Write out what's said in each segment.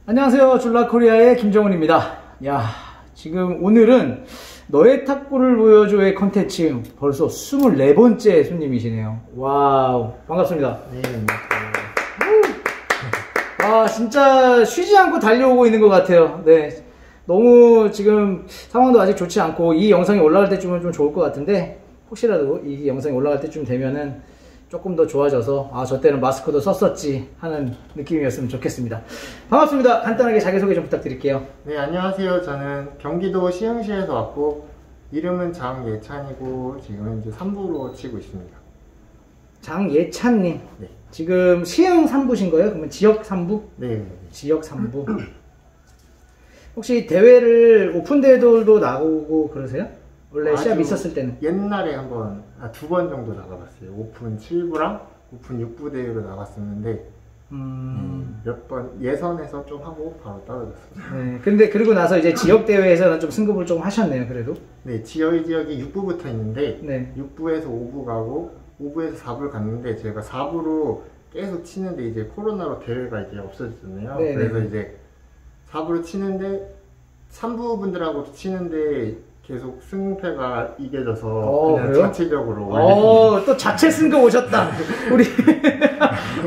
안녕하세요. 줄라코리아의 김정훈입니다. 야, 지금 오늘은 너의 탁구를 보여줘의 컨텐츠 벌써 24번째 손님이시네요. 와우, 반갑습니다. 네. 아, 진짜 쉬지 않고 달려오고 있는 것 같아요. 네. 너무 지금 상황도 아직 좋지 않고 이 영상이 올라갈 때쯤은 좀 좋을 것 같은데 혹시라도 이 영상이 올라갈 때쯤 되면은 조금 더 좋아져서 저 때는 마스크도 썼었지 하는 느낌이었으면 좋겠습니다. 반갑습니다. 간단하게 자기소개 좀 부탁드릴게요. 네, 안녕하세요. 저는 경기도 시흥시에서 왔고 이름은 장예찬이고 지금 현재 3부로 치고 있습니다. 장예찬님. 네. 지금 시흥 3부신 거예요? 그러면 지역 3부? 네. 지역 3부. 혹시 대회를 오픈 대회들도 나오고 그러세요? 원래 시합 있었을 때는? 옛날에 한번 2번 정도 나가봤어요. 오픈 7부랑 오픈 6부 대회로 나갔었는데 몇 번 예선에서 좀 하고 바로 떨어졌어요. 네. 근데 그리고 나서 이제 지역 대회에서는 좀 승급을 좀 하셨네요, 그래도? 네, 지역이 6부부터 있는데 네. 6부에서 5부 가고 5부에서 4부를 갔는데 제가 4부로 계속 치는데 이제 코로나로 대회가 이제 없어졌잖아요. 네네. 그래서 이제 4부를 치는데 3부 분들하고 치는데 계속 승패가 이겨져서 그냥 그래요? 자체적으로 또 자체 승급 오셨다. 우리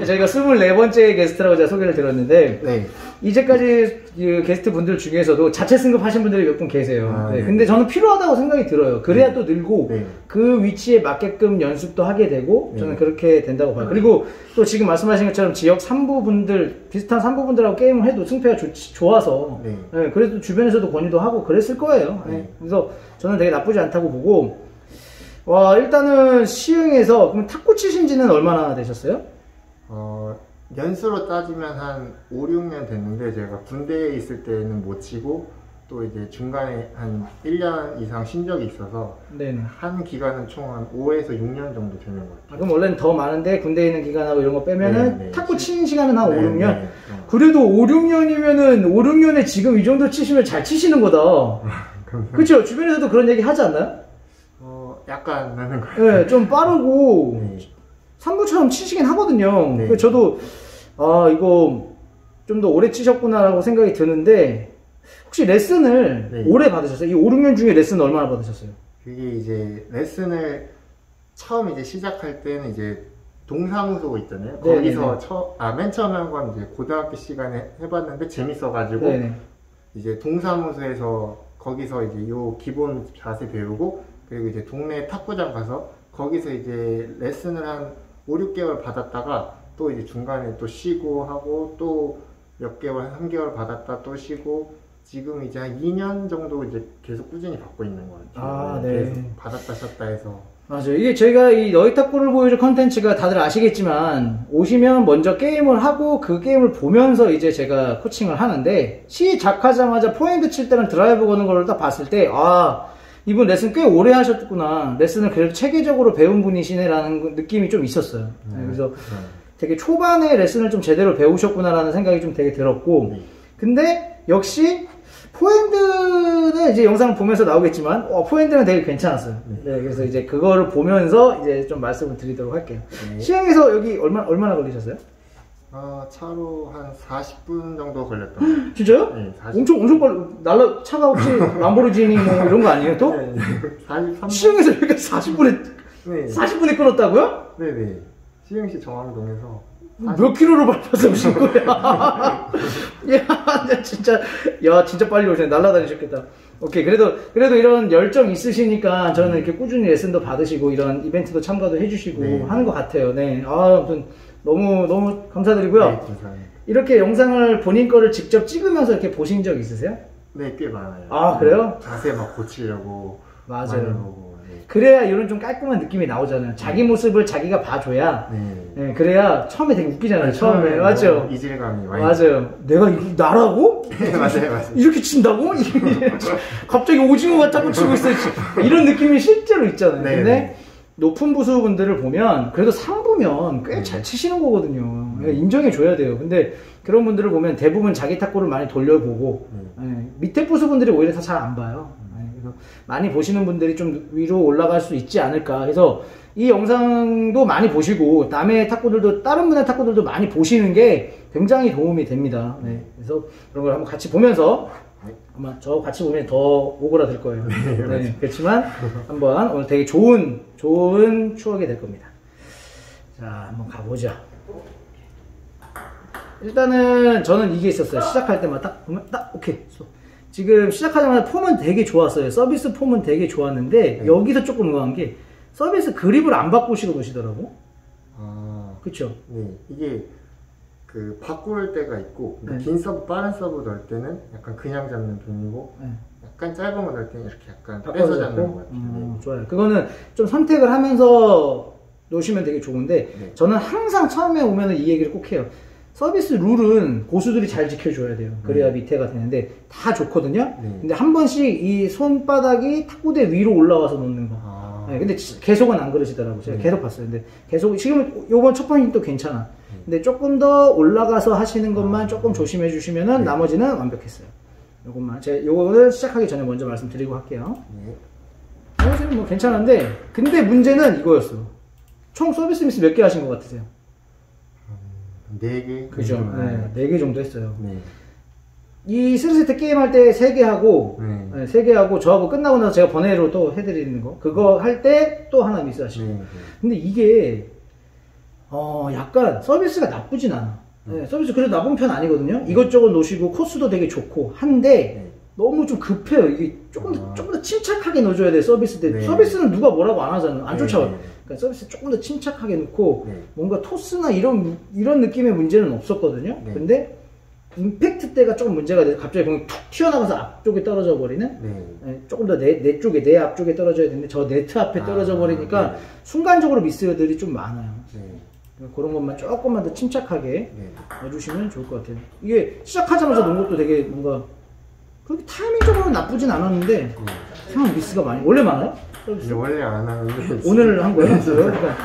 저희가 24번째 게스트라고 제가 소개를 들었는데 네. 이제까지 그 게스트 분들 중에서도 자체 승급하신 분들이 몇 분 계세요. 네. 네. 근데 저는 필요하다고 생각이 들어요. 그래야 또 늘고 네. 그 위치에 맞게끔 연습도 하게 되고 저는 그렇게 된다고 봐요. 그리고 또 지금 말씀하신 것처럼 지역 3부 분들 비슷한 3부 분들하고 게임을 해도 승패가 좋아서 네. 네, 그래도 주변에서도 권유도 하고 그랬을 거예요. 네. 그래서 저는 되게 나쁘지 않다고 보고 와, 일단은 시흥에서 그럼 탁구 치신 지는 얼마나 되셨어요? 연수로 따지면 한 5, 6년 됐는데 제가 군대에 있을 때는 못 치고 또 이제 중간에 한 1년 이상 쉰 적이 있어서 네네. 한 기간은 총 한 5에서 6년 정도 되는 것 같아요. 그럼 원래는 더 많은데 군대에 있는 기간하고 이런 거 빼면은 네, 네. 탁구 치는 시간은 한 5, 6년? 네. 그래도 5, 6년이면은 5, 6년에 지금 이 정도 치시면 잘 치시는 거다. 그쵸? 주변에서도 그런 얘기 하지 않나요? 약간 나는 것 같아요. 네, 좀 빠르고 네. 3부처럼 치시긴 하거든요. 네. 그래서 저도 이거 좀 더 오래 치셨구나라고 생각이 드는데 혹시 레슨을 네. 오래 받으셨어요? 이 5, 6년 중에 레슨 얼마나 받으셨어요? 그게 이제 레슨을 처음 이제 시작할 때는 이제 동사무소 있잖아요. 네, 거기서 맨 처음에 한 건 이제 고등학교 시간에 해봤는데 재밌어가지고 네네. 이제 동사무소에서 거기서 이제 요 기본 자세 배우고 그리고 이제 동네 탁구장 가서 거기서 이제 레슨을 한 5, 6개월 받았다가 또 이제 중간에 또 쉬고 하고 또 몇 개월, 3개월 받았다 또 쉬고 지금 이제 한 2년 정도 이제 계속 꾸준히 받고 있는 것 같아요. 네. 계속 받았다 쉬었다 해서. 맞아요. 이게 저희가 이 너희 탁구를 보여줄 컨텐츠가 다들 아시겠지만 오시면 먼저 게임을 하고 그 게임을 보면서 이제 제가 코칭을 하는데 시작하자마자 포핸드 칠 때랑 드라이브 거는 걸 딱 봤을 때 이분 레슨 꽤 오래 하셨구나. 레슨을 그래도 체계적으로 배운 분이시네라는 느낌이 좀 있었어요. 그래서 되게 초반에 레슨을 좀 제대로 배우셨구나라는 생각이 좀 되게 들었고 근데 역시 포핸드는 이제 영상을 보면서 나오겠지만 포핸드는 되게 괜찮았어요. 네, 그래서 이제 그거를 보면서 이제 좀 말씀을 드리도록 할게요. 네. 시흥에서 여기 얼마나 걸리셨어요? 차로 한 40분 정도 걸렸던 것 같아요. 진짜요? 네, 엄청 빨리 차가 혹시 람보르지니 뭐 이런 거 아니에요 또? 네, 43분. 시흥에서 여기까지 40분에 끊었다고요? 네네. 시흥시 정왕동에서 몇 킬로로 밟아서 오신 거야? 야, 진짜 빨리 오시네. 날라다니셨겠다. 오케이. 그래도 이런 열정 있으시니까 저는 이렇게 꾸준히 레슨도 받으시고 이런 이벤트도 참가도 해주시고 하는 것 같아요. 네. 아무튼 너무 감사드리고요. 네, 감사합니다. 이렇게 영상을 본인 거를 직접 찍으면서 이렇게 보신 적 있으세요? 네, 꽤 많아요. 그래요? 자세 막 고치려고 맞아요. 많이 보고. 네. 그래야 이런 좀 깔끔한 느낌이 나오잖아요. 자기 모습을 자기가 봐줘야. 네. 그래야 처음에 되게 웃기잖아요. 네, 처음에 맞죠? 이질감이 많이. 맞아요. 내가 나라고? 네, 맞아요. 이렇게 친다고? 갑자기 오징어 같다고 치고 있어. 이런 느낌이 실제로 있잖아요. 네, 근데 높은 부수분들을 보면 그래도 3부면 꽤 잘 치시는 거거든요. 인정해줘야 돼요. 근데 그런 분들을 보면 대부분 자기 탁구를 많이 돌려보고 밑에 부수분들이 오히려 다 잘 안 봐요. 그래서 많이 보시는 분들이 좀 위로 올라갈 수 있지 않을까. 그래서 이 영상도 많이 보시고 남의 탁구들도 다른 분의 탁구들도 많이 보시는 게 굉장히 도움이 됩니다. 네. 그래서 그런 걸 한번 같이 보면서 아마 저 같이 보면 더 오그라들 거예요. 네. 그렇지만 한번 오늘 되게 좋은 추억이 될 겁니다. 자, 한번 가보자. 일단은 저는 이게 있었어요. 시작할 때만 딱 보면 딱 오케이. 지금 시작하자마자 폼은 되게 좋았어요. 서비스 폼은 되게 좋았는데 여기서 조금 의아한 게 서비스 그립을 안 바꾸시고 노시더라고. 아, 그쵸? 네, 이게 그 바꿀 때가 있고 네. 긴 서브, 빠른 서브 넣을 때는 약간 그냥 잡는 편이고 네. 약간 짧은 거 넣을 때는 이렇게 약간 바꿔서 뺏어 잡는 잡고? 것 같아요. 좋아요. 그거는 좀 선택을 하면서 놓으시면 되게 좋은데 네. 저는 항상 처음에 오면은 이 얘기를 꼭 해요. 서비스 룰은 고수들이 잘 지켜줘야 돼요. 그래야 밑에가 되는데 다 좋거든요. 네. 근데 한 번씩 이 손바닥이 탁구대 위로 올라와서 놓는 거. 아, 네, 근데 계속은 안 그러시더라고요. 제가 네. 계속 봤어요. 근데 계속 지금 요번 첫 번도 괜찮아. 근데 조금 더 올라가서 하시는 것만 조금 조심해 주시면은 네. 나머지는 완벽했어요. 요것만 제가 요거를 시작하기 전에 먼저 말씀드리고 할게요. 네. 나머지는 뭐 괜찮은데 근데 문제는 이거였어. 총 서비스 미스 몇 개 하신 것 같으세요? 4개? 그죠? 네, 4개 정도 했어요. 네. 이 3세트 게임 할 때 3개 하고, 네. 네, 3개 하고, 저하고 끝나고 나서 제가 번외로 또 해드리는 거. 그거 할 때 또 하나 미스 하시고. 네. 근데 이게, 약간 서비스가 나쁘진 않아. 네, 서비스 그래도 나쁜 편 아니거든요? 이것저것 놓으시고, 코스도 되게 좋고, 한데, 네. 너무 좀 급해요. 이게 조금 더 침착하게 넣어줘야 돼, 서비스 때. 네. 서비스는 누가 뭐라고 안 하잖아. 안 네. 쫓아와. 그러니까 서비스 조금 더 침착하게 놓고, 네. 뭔가 토스나 이런 느낌의 문제는 없었거든요. 네. 근데, 임팩트 때가 조금 문제가 돼서 갑자기 공이 툭 튀어나가서 앞쪽에 떨어져 버리는? 네. 네, 조금 더 내 쪽에, 내 앞쪽에 떨어져야 되는데, 저 네트 앞에 떨어져 버리니까, 네. 순간적으로 미스들이 좀 많아요. 네. 그런 것만 조금만 더 침착하게 네. 넣어주시면 좋을 것 같아요. 이게 시작하자마자 놓은 것도 되게 뭔가 그렇게 타이밍적으로 나쁘진 않았는데 상황 미스가 원래 많아요? 근데 원래 안 하는데 오늘 한 거예요? 그러니까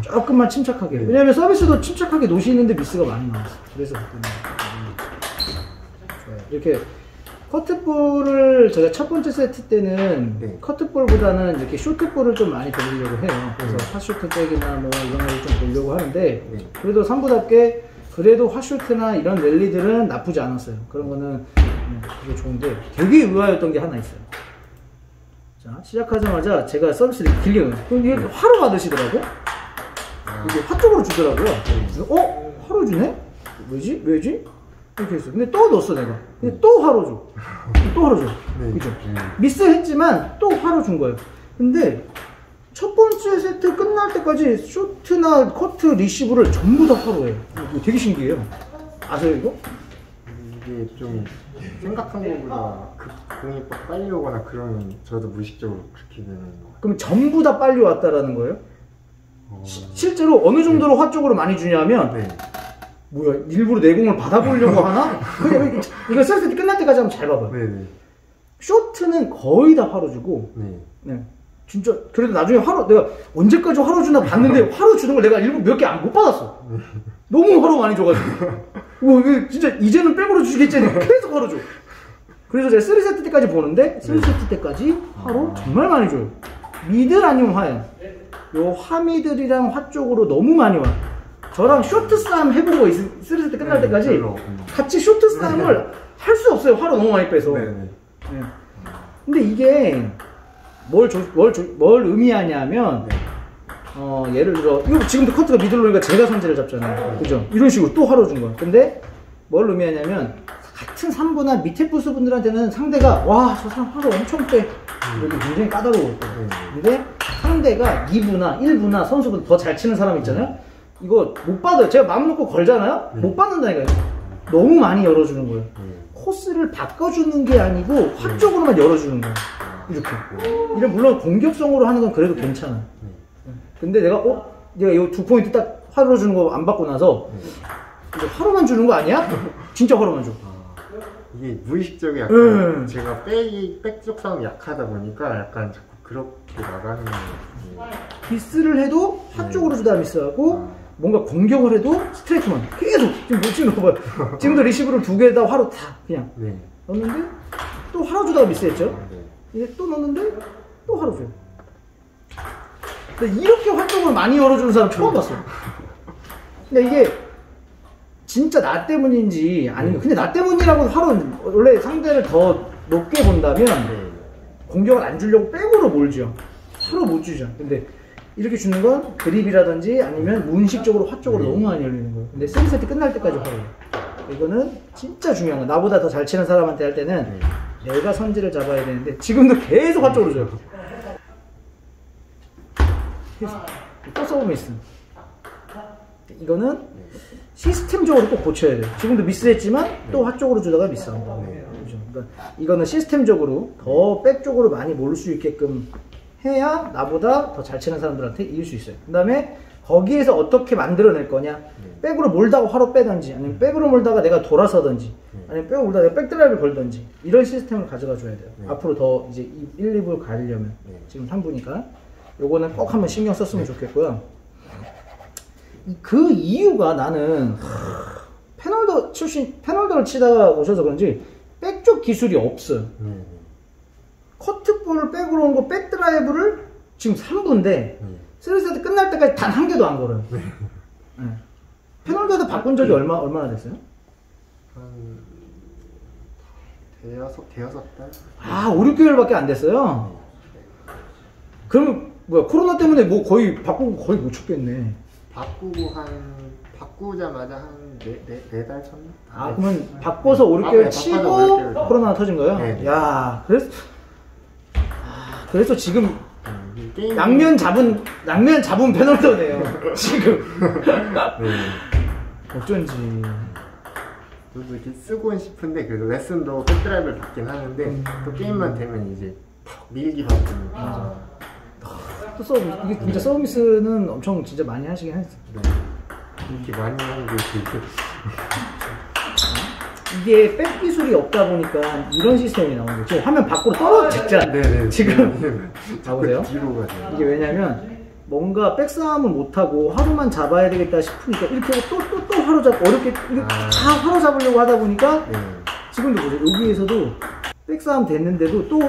조금만 침착하게. 왜냐면 서비스도 침착하게 놓으시는데 미스가 많이 나왔어요. 그래서 좋아요. 이렇게 커트볼을 제가 첫 번째 세트 때는 네. 커트볼보다는 이렇게 쇼트볼을 좀 많이 돌리려고 해요. 그래서 핫쇼트 백이나 뭐 이런 걸 좀 보려고 하는데 네. 그래도 삼부답게 그래도 핫쇼트나 이런 랠리들은 나쁘지 않았어요. 그런 거는 되게 좋은데 되게 의아했던 게 하나 있어요. 자, 시작하자마자 제가 서비스를 길게 넣어요. 그럼 이게 화로 받으시더라고. 이게 화 쪽으로 주더라고요. 그래서 화로 주네? 왜지? 이렇게 했어. 근데 또 넣었어 내가. 근데 또 화로 줘. 또 화로 줘. 네. 그죠? 미스했지만 또 화로 준 거예요. 근데 첫 번째 세트 끝날 때까지 쇼트나 커트 리시브를 전부 다 화로 해요. 이거 되게 신기해요. 아세요 이거? 이게 좀 생각한 것보다 공이 빨리 오거나 그러면 저도 무의식적으로 그렇게 되는 거 같아요. 그럼 전부 다 빨리 왔다라는 거예요? 실제로 어느 정도로 화 쪽으로 많이 주냐면 네. 뭐야 일부러 내 공을 받아보려고 하나? 그냥 이거 세트 끝날 때까지 한번 잘 봐봐요. 네네. 쇼트는 거의 다 화로 주고 네. 네. 진짜 그래도 나중에 내가 언제까지 화로 주나 봤는데 화로 주는 걸 내가 일부러 몇 개 못 받았어. 너무 화로 많이 줘가지고 이거 진짜 이제는 백으로 주시겠지 했는데 계속 화로 줘. 그래서 제가 3세트 때까지 보는데 3세트 때까지 화로 정말 많이 줘요. 미들 아니면 화예요. 요 화미들이랑 화 쪽으로 너무 많이 와. 저랑 쇼트 싸움 해본 거 3세트 끝날 때까지 별로. 같이 쇼트 싸움을 할 수 없어요. 화로 너무 많이 빼서. 네네. 네. 근데 이게 뭘 의미하냐면 예를 들어 이거 지금도 커트가 미들로 오니까 제가 선제를 잡잖아요. 그죠? 이런 식으로 또 화로 준 거야. 근데 뭘 의미하냐면 같은 3부나 밑에 부스 분들한테는 상대가 와 저 사람 화로 엄청 빼 이렇게 굉장히 까다로워. 근데 상대가 2부나 1부나 선수보다 더 잘 치는 사람 있잖아요. 이거 못 받아요. 제가 마음 놓고 걸잖아요. 못 받는다니까요. 너무 많이 열어주는 거예요. 코스를 바꿔주는 게 아니고 화 쪽으로만 열어주는 거예요. 이렇게. 이런 물론 공격성으로 하는 건 그래도 괜찮아. 근데 내가 내가 이 2포인트 딱 화로 주는 거 안 받고 나서 이거 화로만 주는 거 아니야? 진짜 화로만 줘. 이게 무의식적이 약간 제가 백쪽 싸움이 약하다 보니까 약간 자꾸 그렇게 나가는 거 같아요. 미스를 해도 화 쪽으로 주다 미스하고 뭔가 공격을 해도 스트레이트만 계속 지금 뭐 지금도 리시브를 2개 다 화로 다 그냥 네. 넣었는데 또 화로 주다가 미스했죠. 네. 이제 또 넣는데 또 화로 줘요. 근데 이렇게 활동을 많이 열어주는 사람 처음 봤어. 근데 이게 진짜 나 때문인지 아니면 근데 나 때문이라고 화로는 원래 상대를 더 높게 본다면 공격을 안 주려고 백으로 몰죠. 화로 못 주죠. 근데 이렇게 주는 건 드립이라든지 아니면 문식적으로 화 쪽으로 너무 많이 열리는 거예요. 근데 서브 세트 끝날 때까지 화로예요. 이거는 진짜 중요한 거. 나보다 더 잘 치는 사람한테 할 때는 내가 선지를 잡아야 되는데 지금도 계속 화 쪽으로 줘요. 또 서브 미스. 이거는 시스템적으로 꼭 고쳐야 돼요. 지금도 미스했지만 또 화 쪽으로 주다가 미스한다. 그렇죠? 그러니까 이거는 시스템적으로 더 백 쪽으로 많이 몰 수 있게끔 해야 나보다 더 잘 치는 사람들한테 이길 수 있어요. 그 다음에 거기에서 어떻게 만들어낼 거냐. 백으로 몰다가 화로 빼든지 아니면 백으로 몰다가 내가 돌아서든지 아니면 백으로 몰다가 내가 백드라이브를 걸든지 이런 시스템을 가져가 줘야 돼요. 앞으로 더 이제 1, 2부 가려면 지금 3부니까 요거는 꼭 한번 신경 썼으면 좋겠고요. 그 이유가 나는 패널더를 치다가 오셔서 그런지 백 쪽 기술이 없어요. 커트볼을 백으로 온 거 백드라이브를 지금 3부인데 3세트 끝날 때까지 단 한 개도 안 걸어요. 패널더도 바꾼 적이 얼마나 됐어요? 대여섯 달? 아 5, 6개월밖에 안 됐어요? 그러면 뭐야 코로나 때문에 뭐 거의 바꾸고 거의 못 쳤겠네. 바꾸자마자 한 4달 쳤나? 아 그러면 바꿔서 5, 6개월 치고 코로나가 터진 거예요? 네. 야 그래서 지금 양면 잡은 패널더네요. 지금 어쩐지. 저도 이렇게 쓰곤 싶은데 그래도 레슨도 백드라이브를 받긴 하는데 또 게임만 되면 이제 밀기 바쁘니까. 또 서브 이게 진짜 서비스는 엄청 진짜 많이 하시긴 했어요. 이렇게 많이 하는 게 이게 백 기술이 없다 보니까 이런 시스템이 나오는 거죠. 화면 밖으로 떨어졌잖아. 네네. 지금 봐보세요. 뒤로 가죠. 이게 왜냐면 뭔가 백싸움을 못하고 화로만 잡아야 되겠다 싶으니까 이렇게 하고 또 화로 잡고 어렵게 이렇게 다 화로 잡으려고 하다 보니까 지금도 보세요. 여기에서도 백싸움 됐는데도 또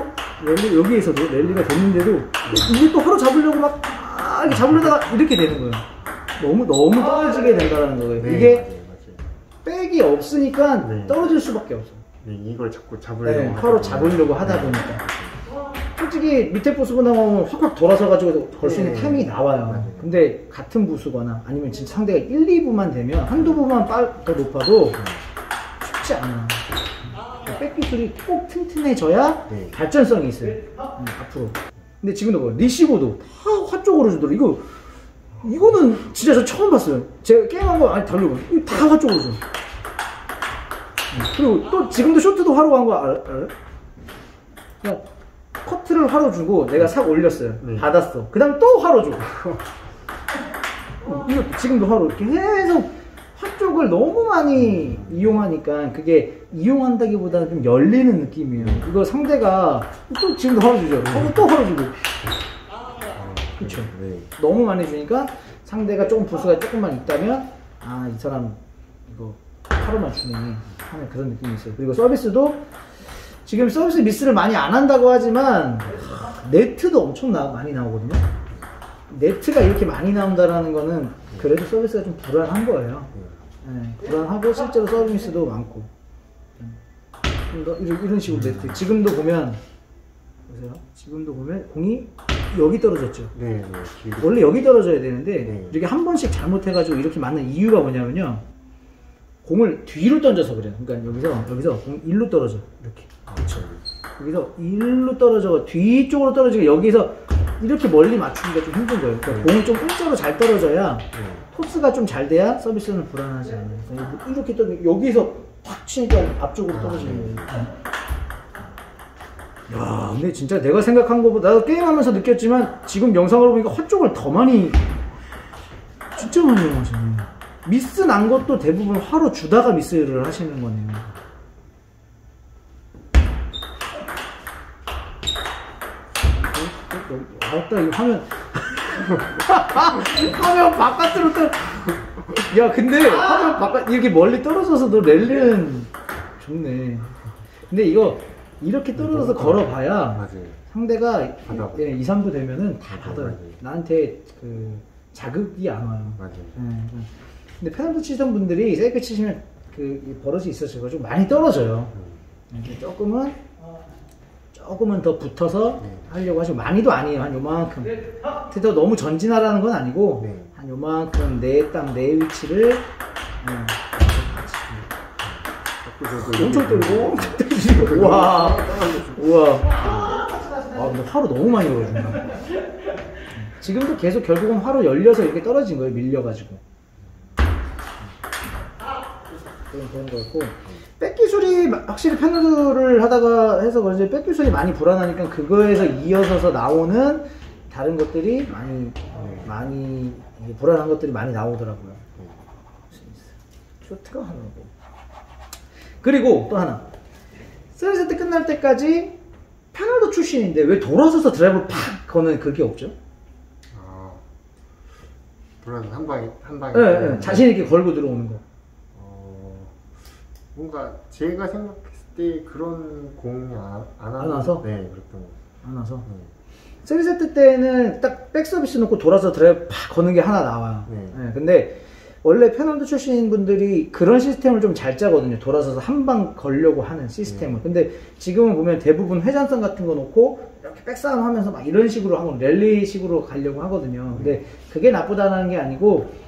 여기에서도 랠리가 됐는데도 이게 또 화로 잡으려고 막 이렇게 잡으려다가 이렇게 되는 거예요. 너무 떨어지게 된다는 거예요. 이게 백이 없으니까 떨어질 수밖에 없어요. 이걸 자꾸 잡으려고 화로 잡으려고 하다 보니까 솔직히 밑에 부수고 나오면 확확 돌아서 가지고 걸 수 있는 타이밍이 나와요. 근데 같은 부수거나 아니면 진짜 상대가 1, 2부만 되면 한두 부만 더 높아도 쉽지 않아. 백 기술이 꼭 튼튼해져야 발전성이 있어요. 앞으로. 근데 지금도 뭐 리시버도 다 화 쪽으로 주더라고. 이거는 진짜 저 처음 봤어요. 제가 게임한 거 아니 다르고 이거 다 화 쪽으로 줘. 그리고 또 지금도 쇼트도 화로 간 거 알아요? 그냥 커트를 화로 주고 내가 싹 올렸어요. 받았어. 그 다음에 또 화로 줘. 이거 지금도 화로 이렇게 계속 화 쪽을 너무 많이 이용하니까 그게 이용한다기보다는 좀 열리는 느낌이에요. 이거 상대가 또 지금도 화로 주죠. 또 화로 주고. 그렇죠. 너무 많이 주니까 상대가 조금 부수가 조금만 있다면 아 이 사람 이거 화로만 주네 하는 그런 느낌이 있어요. 그리고 서비스도 지금 서비스 미스를 많이 안 한다고 하지만 네트도 엄청 많이 나오거든요. 네트가 이렇게 많이 나온다라는 거는 그래도 서비스가 좀 불안한 거예요. 불안하고 실제로 서브 미스도 많고 이런 식으로 네트. 지금도 보면 보세요. 지금도 보면 공이 여기 떨어졌죠. 원래 여기 떨어져야 되는데 이렇게 한 번씩 잘못해가지고 이렇게 맞는 이유가 뭐냐면요. 공을 뒤로 던져서 그래요. 그러니까 여기서 공 일로 떨어져. 이렇게. 그렇죠. 여기서 일로 떨어져 뒤쪽으로 떨어지고 여기서 이렇게 멀리 맞추기가 좀 힘든 거예요. 그러니까 공이 좀 일자로 잘 떨어져야 토스가 좀 잘 돼야 서비스는 불안하지 않아요. 그러니까 이렇게 떨어져 여기서 확 치니까 앞쪽으로 떨어지는 거예요. 야, 근데 진짜 내가 생각한 것보다 나도 게임하면서 느꼈지만 지금 영상을 보니까 화 쪽을 더 많이 진짜 많이 하시네. 미스 난 것도 대부분 화로 주다가 미스를 하시는 거네요. 아따 이거 화면 바깥으로 야 근데 화면 바깥 이렇게 멀리 떨어져서도 랠리는 좋네. 근데 이거 이렇게 떨어져서 걸어봐야 맞아요. 상대가 받아. 2, 3부 되면은 다 받아요. 맞아요. 나한테 그 자극이 안 와요. 맞아요. 근데 페널티 치던 분들이 세이크 치시면 그 버릇이 있어서 많이 떨어져요. 조금은 더 붙어서 하려고 하시고, 많이도 아니에요. 한 요만큼. 근데 너무 전진하라는 건 아니고 네. 한 요만큼 내 위치를 엄청 떨고 우와 근데 화로 너무 많이 열어준다. 지금도 계속 결국은 화로 열려서 이렇게 떨어진 거예요. 밀려가지고 그런 거였고, 백 기술이 확실히 패널을 하다가 해서 그런지 백 기술이 많이 불안하니까 그거에서 이어져서 나오는 다른 것들이 많이 불안한 것들이 많이 나오더라고요. 쇼트가 하나고, 그리고 또 하나, 3세트 끝날 때까지 패널도 출신인데 왜 돌아서서 드라이브를 팍 거는 그게 없죠? 돌아서 한 방에 네, 자신 있게 걸고 들어오는 거. 뭔가 제가 생각했을 때 그런 공이 안 와서? 네, 그랬던 거. 안 와서. 3세트 때는 딱 백서비스 놓고 돌아서 드라이브 팍 거는 게 하나 나와요. 네. 근데 원래 패널도 출신 분들이 그런 시스템을 좀 잘 짜거든요. 돌아서서 한 방 걸려고 하는 시스템을. 근데 지금은 보면 대부분 회전성 같은 거 놓고 이렇게 백싸움 하면서 막 이런 식으로 하고 랠리식으로 가려고 하거든요. 근데 그게 나쁘다는 게 아니고,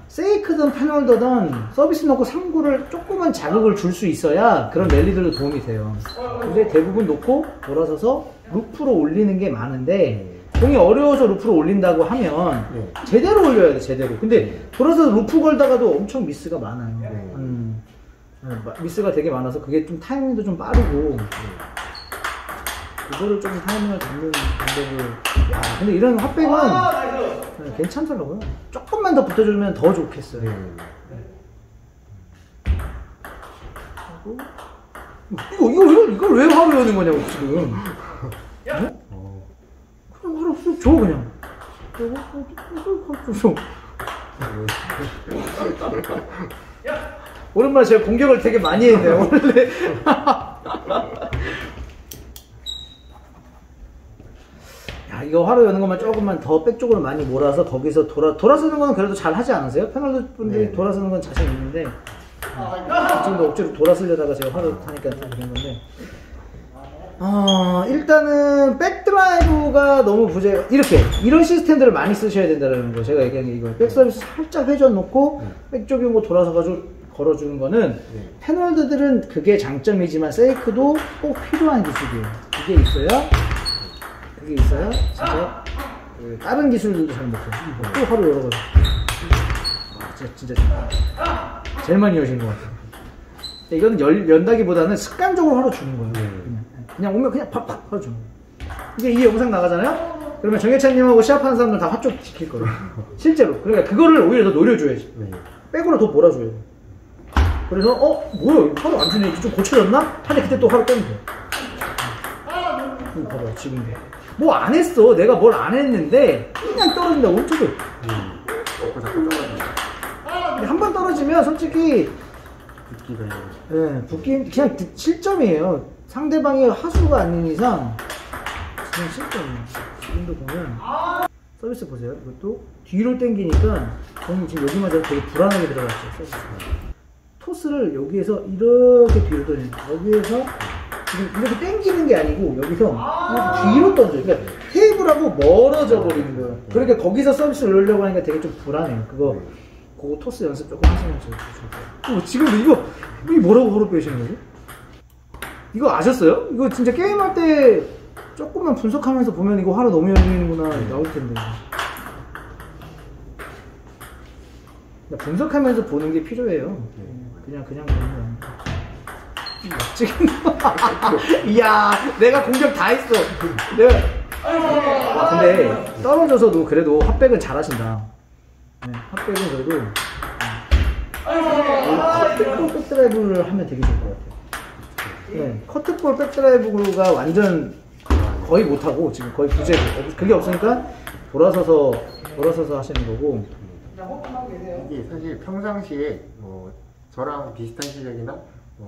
세이크든 패널더든 서비스 놓고 상구를 조금만 자극을 줄 수 있어야 그런 랠리들도 도움이 돼요. 근데 대부분 놓고 돌아서서 루프로 올리는 게 많은데, 공이 어려워서 루프로 올린다고 하면 제대로 올려야 돼, 제대로. 근데 돌아서 루프 걸다가도 엄청 미스가 많아요. 미스가 되게 많아서 그게 좀 타이밍도 좀 빠르고, 그거를 좀 타이밍을 잡는 방법을. 야, 근데 이런 핫백은 괜찮더라고요. 조금만 더 붙어주면 더 좋겠어요. 이걸 왜 화로 여는 거냐고 지금. 그냥 화로 쑥 줘 그냥. 줘. 오랜만에 제가 공격을 되게 많이 했네요 원래. 야, 이거 화로 여는 것만 조금만 더 백 쪽으로 많이 몰아서 거기서 돌아서는 건 그래도 잘 하지 않으세요? 패널 분들이 돌아서는 건 자신 있는데, 지금도 억지로 돌아서려다가 제가 화로 타니까 그런 건데, 일단은 백드라이브가 너무 이런 시스템들을 많이 쓰셔야 된다는 거. 제가 얘기한 게 이거예요. 백서비스 살짝 회전 놓고 백쪽이 온 거 돌아서가지고 걸어주는 거는 패널들은 그게 장점이지만 세이크도 꼭 필요한 기술이에요. 그게 있어야 진짜 다른 기술들도 잘 못해요. 또 화로 열어가지고 진짜 제일 많이 여신 것 같아요. 이거는 연다기보다는 습관적으로 화로 주는 거예요. 그냥 오면 그냥 팍팍 화로 주는 거예요. 이제 이 영상 나가잖아요? 그러면 정혜찬님하고 시합하는 사람들 다 화쪽 지킬 거예요. 실제로. 그러니까 그거를 오히려 더 노려줘야지. 백으로 더 몰아줘야 돼. 그래서 뭐야 화로 안 주네, 좀 고쳐졌나? 하는데 그때 또 화로 빼면 돼. 이거 봐봐요 지금 뭐 안 했어. 내가 뭘 안 했는데 그냥 떨어진다. 어쩌고 한 번 떨어지면 솔직히 붙기 그냥 실점이에요. 상대방이 하수가 아닌 이상 그냥 실점이에요. 지금도 보면 서비스 보세요. 이것도 뒤로 당기니까 공이 지금 여기 맞아서 되게 불안하게 들어갔죠. 서비스. 토스를 여기에서 이렇게 뒤로 던져요. 여기에서 지금 이렇게 당기는 게 아니고 여기서 뒤로 던져요. 그러니까 테이블하고 멀어져 버리는 거예요. 그러니까 거기서 서비스를 넣으려고 하니까 되게 좀 불안해요. 그거 토스 연습 조금 하시면 좋을 거예요. 지금도 이거 뭐라고 화로 빼시는 거죠? 이거 아셨어요? 이거 진짜 게임할 때 조금만 분석하면서 보면 이거 화로 너무 열리는구나 나올 텐데. 분석하면서 보는 게 필요해요. 그냥 보는 거야. 지금 이야, 내가 공격 다 했어. 근데 떨어져서도 그래도 핫백은 잘하신다. 핫백은 그래도 커트볼 백드라이브를 하면 되게 좋을 것 같아요. 커트볼 백드라이브가 완전 거의 못하고 지금 거의 부재고 그게 없으니까 돌아서서 하시는 거고. 이게 사실 평상시에 저랑 비슷한 실력이나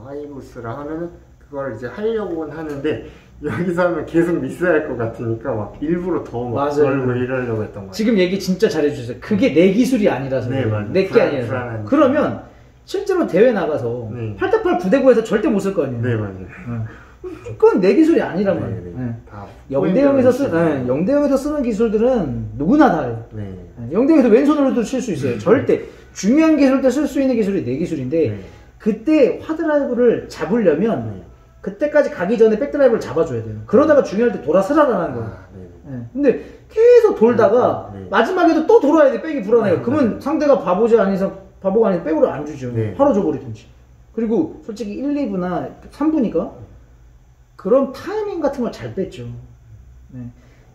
하이브스랑 하면은 그걸 이제 하려고는 하는데 여기서 하면 계속 미스할 것 같으니까 막 일부러 더 막 걸고 이러려고 했던 거예요. 지금 얘기 진짜 잘해주셨어요. 그게 내 기술이 아니라서. 네, 맞아요. 내 게 아니라서. 그러면 실제로 대회 나가서 네. 8대8 9대9에서 절대 못 쓸 거 아니에요. 네, 맞아요. 그건 내 기술이 아니란 말이에요. 네, 네. 네. 다 0대0에서 쓰는 기술들은 누구나 다 해요. 네. 0대0에서 왼손으로도 칠 수 있어요. 절대. 중요한 기술 때 쓸 수 있는 기술이 내 기술인데, 네. 그때 하드라이브를 잡으려면, 네. 그때까지 가기 전에 백드라이브를 잡아줘야 돼요. 그러다가 중요할 때 돌아서라라는 거예요. 네. 근데 계속 돌다가 네. 마지막에도 또 돌아야 돼. 백이 불안해요. 그러면 상대가 바보가 아니서 백으로 안 주죠. 네. 바로 줘버리든지. 그리고 솔직히 1, 2부나 3부니까 그런 타이밍 같은 걸 잘 뺐죠. 네.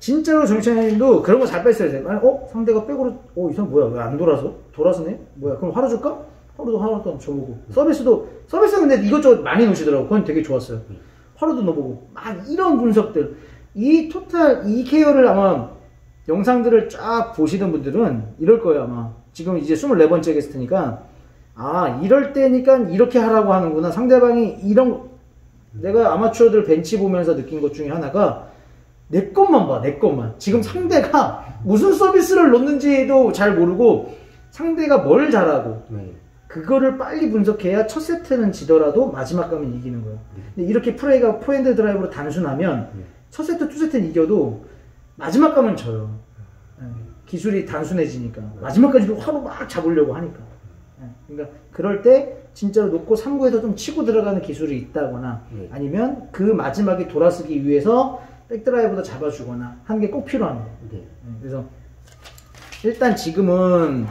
진짜로 정찬현님도 그런 거 잘 뺐어야 돼요. 상대가 백으로 이 사람 뭐야? 왜 안 돌아서? 돌아서네? 뭐야? 그럼 화로 줄까? 화로도 줘보고. 서비스는 근데 이것저것 많이 놓으시더라고. 그건 되게 좋았어요. 화로도 넣어보고. 막 이런 분석들. 이 토탈, 이 케어를 아마 영상들을 쫙 보시던 분들은 이럴 거예요, 아마. 지금 이제 24번째 게스트니까. 이럴 때니까 이렇게 하라고 하는구나. 상대방이 내가 아마추어들 벤치 보면서 느낀 것 중에 하나가 내 것만 봐, 내 것만. 지금 상대가 무슨 서비스를 놓는지도 잘 모르고 상대가 뭘 잘하고 그거를 빨리 분석해야 첫 세트는 지더라도 마지막 가면 이기는 거예요. 근데 이렇게 플레이가 포핸드 드라이브로 단순하면 첫 세트, 투 세트는 이겨도 마지막 가면 져요. 기술이 단순해지니까. 마지막까지도 화로 막 잡으려고 하니까. 그러니까 그럴 때 진짜로 놓고 3구에서 좀 치고 들어가는 기술이 있다거나 아니면 그 마지막에 돌아서기 위해서 백드라이브도 잡아주거나 하는 게 꼭 필요합니다. 그래서 일단 지금은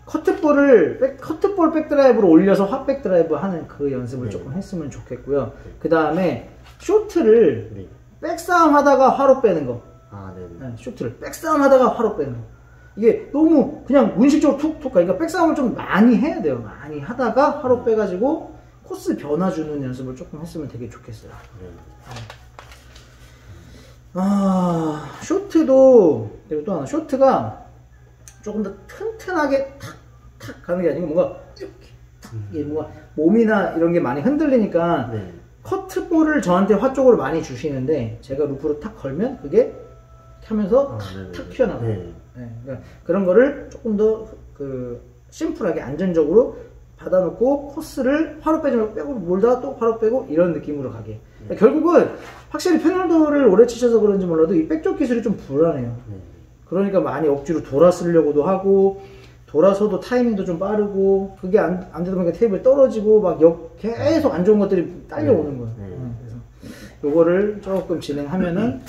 커트볼 백드라이브로 올려서 핫백 드라이브 하는 그 연습을 조금 했으면 좋겠고요. 그 다음에 쇼트를 백싸움 하다가 화로 빼는 거. 쇼트를 백싸움 하다가 화로 빼는 거. 이게 너무 그냥 무의식적으로 툭툭 가니까 백싸움을 좀 많이 해야 돼요. 많이 하다가 화로 빼가지고 코스 변화 주는 연습을 조금 했으면 되게 좋겠어요. 쇼트도, 그리고 또 하나, 쇼트가 조금 더 튼튼하게 탁 가는 게 아니고 뭔가 이렇게 탁, 이게 뭔가 몸이나 이런 게 많이 흔들리니까 커트볼을 저한테 화 쪽으로 많이 주시는데 제가 루프로 탁 걸면 그게 하면서 탁 튀어나가요. 그러니까 그런 거를 조금 더 심플하게 안전적으로 받아놓고 코스를 화로 빼고 몰다가 또 화로 빼고 이런 느낌으로 가게. 그러니까 결국은 확실히 페널도를 오래 치셔서 그런지 몰라도 이 백쪽 기술이 좀 불안해요. 그러니까 많이 억지로 돌아쓰려고도 하고 돌아서도 타이밍도 좀 빠르고 그게 안 되다 보니까 테이블 떨어지고 막 계속 안 좋은 것들이 딸려오는 거예요. 그래서 요거를 조금 진행하면은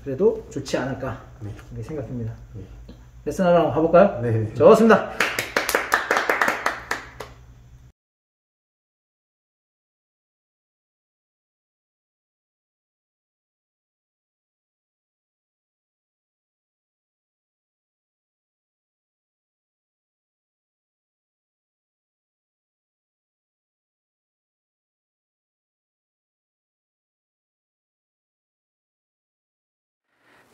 그래도 좋지 않을까 이렇게 생각합니다. 레슨하러 한번 가볼까요? 네. 좋습니다.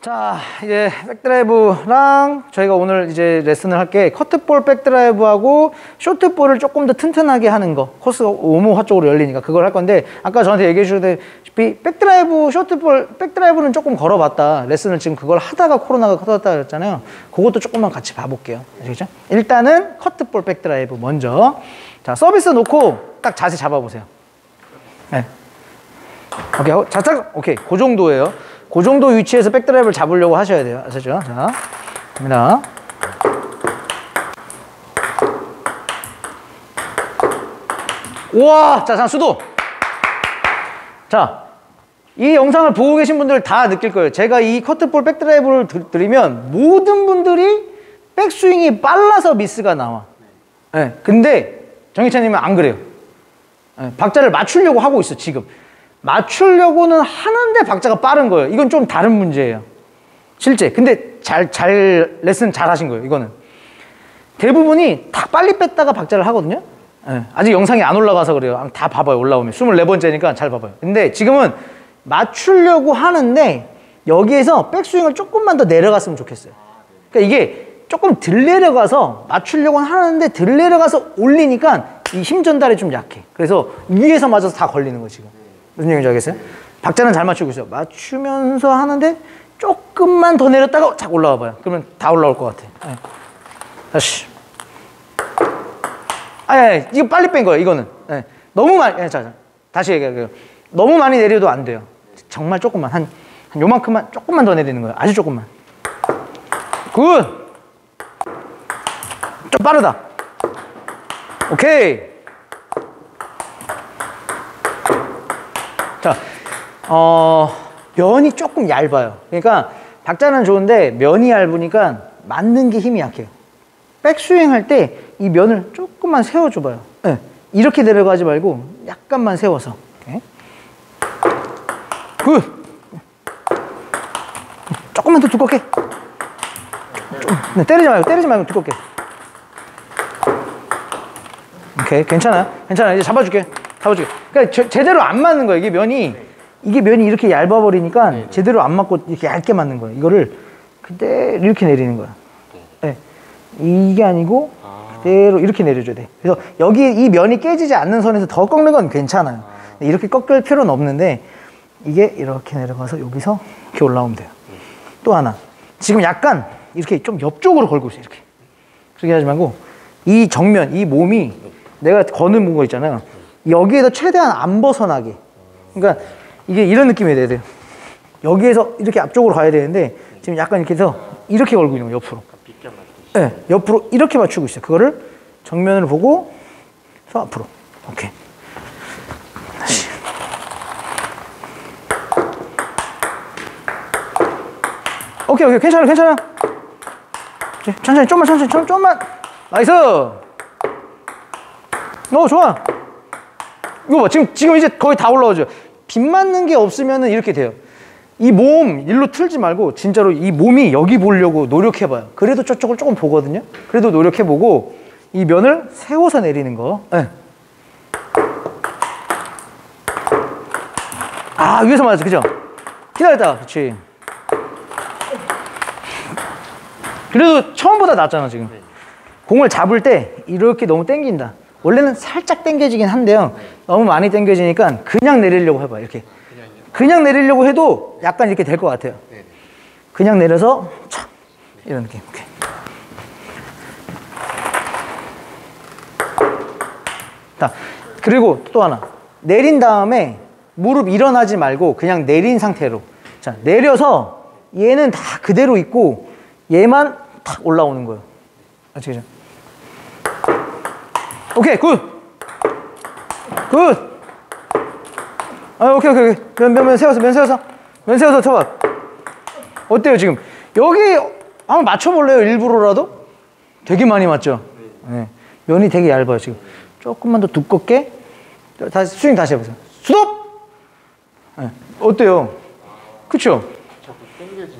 자, 이제 백드라이브랑 저희가 오늘 이제 레슨을 할 게 커트볼 백드라이브하고 쇼트볼을 조금 더 튼튼하게 하는 거. 코스가 오모화 쪽으로 열리니까 그걸 할 건데 아까 저한테 얘기해 주셨다시피 백드라이브, 쇼트볼, 백드라이브는 조금 걸어봤다. 레슨을 지금 그걸 하다가 코로나가 커졌다 그랬잖아요. 그것도 조금만 같이 봐볼게요. 아시겠죠? 일단은 커트볼 백드라이브 먼저. 자, 서비스 놓고 딱 자세 잡아보세요. 네. 오케이, 오케이. 그 정도예요. 그 정도 위치에서 백드라이브를 잡으려고 하셔야 돼요. 아시죠? 자, 갑니다. 우와! 자, 수도! 자, 이 영상을 보고 계신 분들 다 느낄 거예요. 제가 이 커트볼 백드라이브를 드리면 모든 분들이 백스윙이 빨라서 미스가 나와. 네, 근데 정희찬님은 안 그래요. 네, 박자를 맞추려고 하고 있어, 지금. 맞추려고는 하는데 박자가 빠른 거예요. 이건 좀 다른 문제예요. 실제. 근데 레슨 잘 하신 거예요, 이거는. 대부분이 다 빨리 뺐다가 박자를 하거든요. 네. 아직 영상이 안 올라가서 그래요. 다 봐봐요, 올라오면. 24번째니까 잘 봐봐요. 근데 지금은 맞추려고 하는데 여기에서 백스윙을 조금만 더 내려갔으면 좋겠어요. 그러니까 이게 조금 덜 내려가서 맞추려고는 하는데 덜 내려가서 올리니까 이 힘 전달이 좀 약해. 그래서 위에서 맞아서 다 걸리는 거예요, 지금. 무슨 얘기인지 알겠어요? 박자는 잘 맞추고 있어요. 맞추면서 하는데 조금만 더 내렸다가 착 올라와 봐요. 그러면 다 올라올 것 같아. 네. 다시. 아니, 이거 빨리 뺀 거예요, 이거는. 네. 너무 많이, 자, 다시 얘기할게요. 너무 많이 내려도 안 돼요. 정말 조금만, 한 요만큼만, 조금만 더 내리는 거예요. 아주 조금만. 굿! 좀 빠르다. 오케이. 자, 면이 조금 얇아요. 그러니까 박자는 좋은데 면이 얇으니까 맞는 게 힘이 약해요. 백스윙 할 때 이 면을 조금만 세워줘봐요. 네. 이렇게 내려가지 말고 약간만 세워서. 오케이. 굿! 조금만 더 두껍게. 네, 때리지 말고 두껍게. 오케이, 괜찮아. 이제 잡아줄게. 그러니까 제대로 안 맞는 거야. 이게 면이 이렇게 얇아버리니까 제대로 안 맞고 이렇게 얇게 맞는 거야. 이거를 그대로 이렇게 내리는 거야. 네. 이게 아니고 그대로 이렇게 내려줘야 돼. 그래서 여기 이 면이 깨지지 않는 선에서 더 꺾는 건 괜찮아요. 이렇게 꺾을 필요는 없는데 이게 이렇게 내려가서 여기서 이렇게 올라오면 돼요. 또 하나. 지금 약간 이렇게 좀 옆쪽으로 걸고 있어요. 이렇게. 그렇게 하지 말고 이 정면, 이 몸이 내가 거는 거 있잖아요. 여기에서 최대한 안 벗어나게. 그러니까 이게 이런 느낌이 돼야 돼요. 여기에서 이렇게 앞쪽으로 가야 되는데 지금 약간 이렇게 해서 이렇게 걸고 있는 거예요. 옆으로. 네, 옆으로 이렇게 맞추고 있어요. 그거를 정면을 보고 서 앞으로. 오케이. 다시. 오케이. 괜찮아. 천천히, 좀만. 나이스. 좋아. 이거 봐. 지금 이제 거의 다 올라오죠. 빗 맞는 게 없으면은 이렇게 돼요. 이 몸 일로 틀지 말고 진짜로 이 몸이 여기 보려고 노력해봐요. 그래도 저쪽을 조금 보거든요. 그래도 노력해보고 이 면을 세워서 내리는 거. 네. 아, 위에서 맞았어. 그죠? 기다렸다. 그렇지. 그래도 처음보다 낫잖아 지금. 공을 잡을 때 이렇게 너무 당긴다. 원래는 살짝 당겨지긴 한데요. 너무 많이 당겨지니까 그냥 내리려고 해봐. 이렇게. 그냥 내리려고 해도 약간 이렇게 될 것 같아요. 그냥 내려서 촥 이런 느낌. 오케이. 자, 그리고 또 하나. 내린 다음에 무릎 일어나지 말고 그냥 내린 상태로. 자, 내려서 얘는 다 그대로 있고 얘만 탁 올라오는 거예요. 아시겠죠? 오케이, 굿. 오케이. 면 세워서 쳐봐. 어때요, 지금? 여기 한번 맞춰볼래요, 일부러라도? 되게 많이 맞죠? 네. 면이 되게 얇아요, 지금. 조금만 더 두껍게. 다시, 스윙 다시 해보세요. 스톱! 네. 어때요? 그쵸?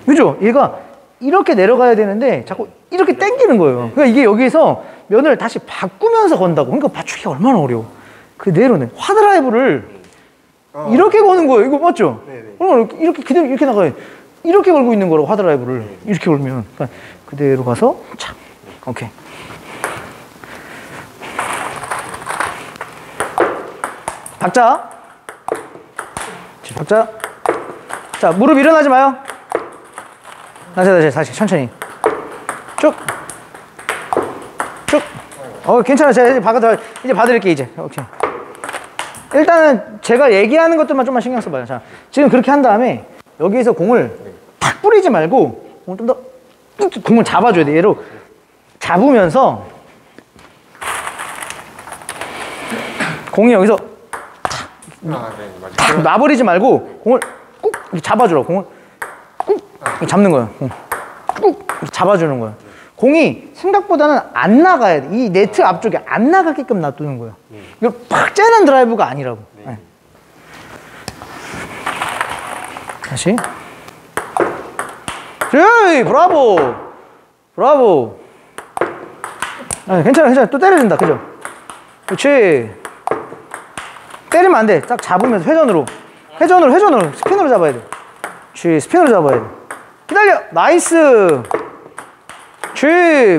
그죠? 얘가 이렇게 내려가야 되는데 자꾸 이렇게 당기는 거예요. 그러니까 이게 여기서 면을 다시 바꾸면서 건다고. 그러니까 맞추기가 얼마나 어려워. 그대로는 화드라이브를 이렇게 거는 거예요. 이거 맞죠? 그러면 이렇게 그대로 이렇게 나가요. 이렇게 걸고 있는 거라고 화드라이브를. 이렇게 걸면 그러니까 그대로 가서 착. 오케이. 박자. 자, 무릎 일어나지 마요. 다시 천천히 쭉. 괜찮아. 제가 이제 봐드릴게. 이제 오케이. 일단은 제가 얘기하는 것들만 좀만 신경 써봐요. 자, 지금 그렇게 한 다음에 여기에서 공을 탁 뿌리지 말고 좀 더 공을 잡아줘야 돼. 얘로 잡으면서 공이 여기서 탁 놔버리지 말고 공을 꾹 잡아주라고. 공을 꾹 잡는 거예요. 꾹 잡아주는 거예요. 공이 생각보다는 안 나가야 돼. 이 네트 앞쪽에 안 나가게끔 놔두는 거예요. 이거 팍 째는 드라이브가 아니라고. 네. 다시. 에이, 브라보. 네, 괜찮아. 또 때려준다. 그죠? 그렇지. 때리면 안 돼. 딱 잡으면서 회전으로. 스핀으로 잡아야 돼. 그렇지. 스핀으로 잡아야 돼. 기다려. 나이스.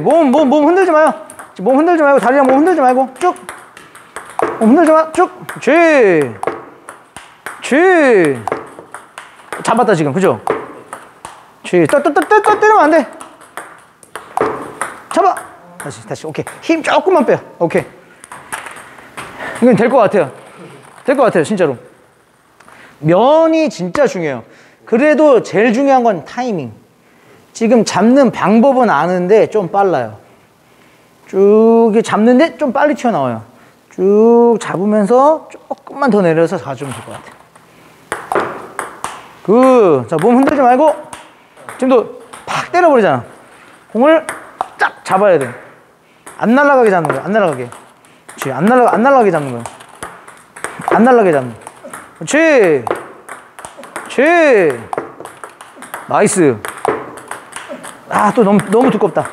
몸 흔들지 마요. 몸 흔들지 말고, 다리랑 몸 흔들지 말고, 쭉. 몸 흔들지 마, 쭉. 그렇지. 잡았다 지금, 그죠? 그렇지. 때리면 안 돼. 잡아. 다시. 오케이. 힘 조금만 빼요. 오케이. 이건 될 것 같아요. 될 것 같아요, 진짜로. 면이 진짜 중요해요. 그래도 제일 중요한 건 타이밍. 지금 잡는 방법은 아는데 좀 빨라요. 쭉 잡는데 좀 빨리 튀어나와요. 쭉 잡으면서 조금만 더 내려서 가주면 될 것 같아요. 자, 몸 흔들지 말고 지금도 팍 때려버리잖아. 공을 딱 잡아야 돼. 안 날아가게 잡는 거야. 안 날아가게. 그렇지. 안 날아가게 잡는 거야. 안 날아가게 잡는 거야. 그렇지. 그렇지. 나이스. 아, 또 너무 두껍다.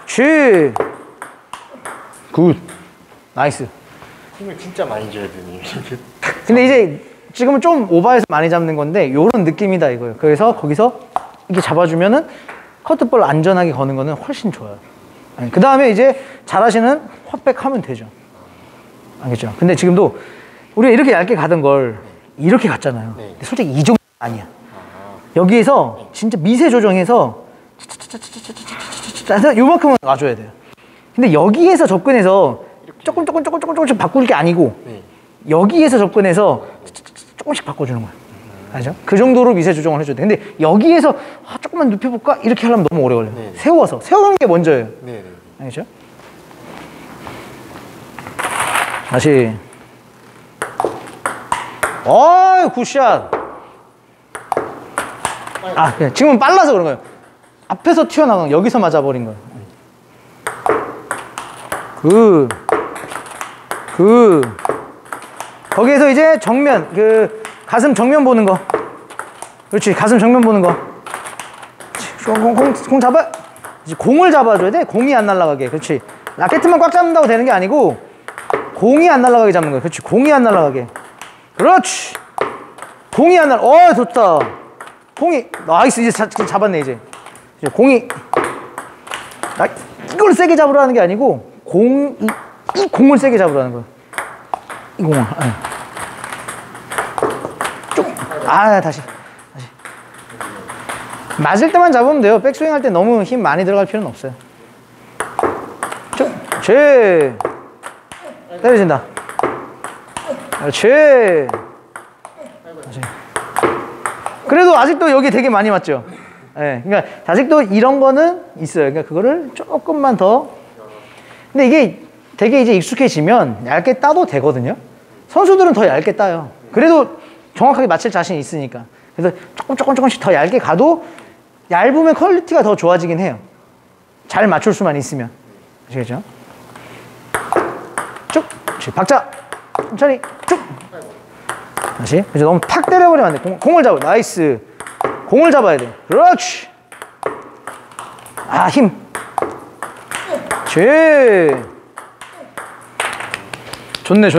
그렇지. 굿. 나이스. 힘을 진짜 많이 줘야 되니. 근데 이제 지금은 좀 오버해서 많이 잡는 건데 요런 느낌이다 이거예요. 그래서 거기서 이렇게 잡아주면은 커트볼 안전하게 거는 거는 훨씬 좋아요. 그 다음에 이제 잘하시는 헛백 하면 되죠. 알겠죠? 근데 지금도 우리가 이렇게 얇게 가던 걸 이렇게 갔잖아요. 네. 근데 솔직히 이 정도 아니야. 여기에서 진짜 미세 조정해서 요만큼은 놔줘야 돼요. 근데 여기에서 접근해서 조금씩 바꿀 게 아니고 여기에서 접근해서 조금씩 바꿔주는 거예요. 알죠? 그 정도로 미세 조정을 해줘야 돼. 근데 여기에서 조금만 눕혀볼까? 이렇게 하려면 너무 오래 걸려요. 세우는 게 먼저예요. 알겠죠? 다시. 굿샷. 그냥 지금은 빨라서 그런 거예요. 앞에서 튀어나간 여기서 맞아버린 거예요. 거기에서 이제 정면, 가슴 정면 보는 거. 그렇지, 가슴 정면 보는 거. 공 잡아. 공을 잡아줘야 돼. 공이 안 날아가게. 그렇지. 라켓만 꽉 잡는다고 되는 게 아니고 공이 안 날아가게 잡는 거야. 그렇지. 공이 안 날아가게. 그렇지. 공이 안 날아. 좋다. 공이 나이스. 이제 잡았네 이제 공이 이걸 세게 잡으라는 게 아니고 이 공을 세게 잡으라는 거야. 이 공을. 다시. 맞을 때만 잡으면 돼요. 백스윙 할 때 너무 힘 많이 들어갈 필요는 없어요. 때려진다. 그렇지. 그래도 아직도 여기 되게 많이 맞죠? 그러니까 아직도 이런 거는 있어요. 그러니까 그거를 조금만 더. 근데 이게 되게 이제 익숙해지면 얇게 따도 되거든요. 선수들은 더 얇게 따요. 그래도 정확하게 맞힐 자신이 있으니까. 그래서 조금씩 더 얇게 가도 얇으면 퀄리티가 더 좋아지긴 해요. 잘 맞출 수만 있으면. 아시겠죠? 쭉. 박자. 천천히. 쭉. 다시. 그래서 너무 팍 때려버리면 안 돼. 공을 잡아. 나이스. 공을 잡아야 돼. 그렇지. 힘. 좋네.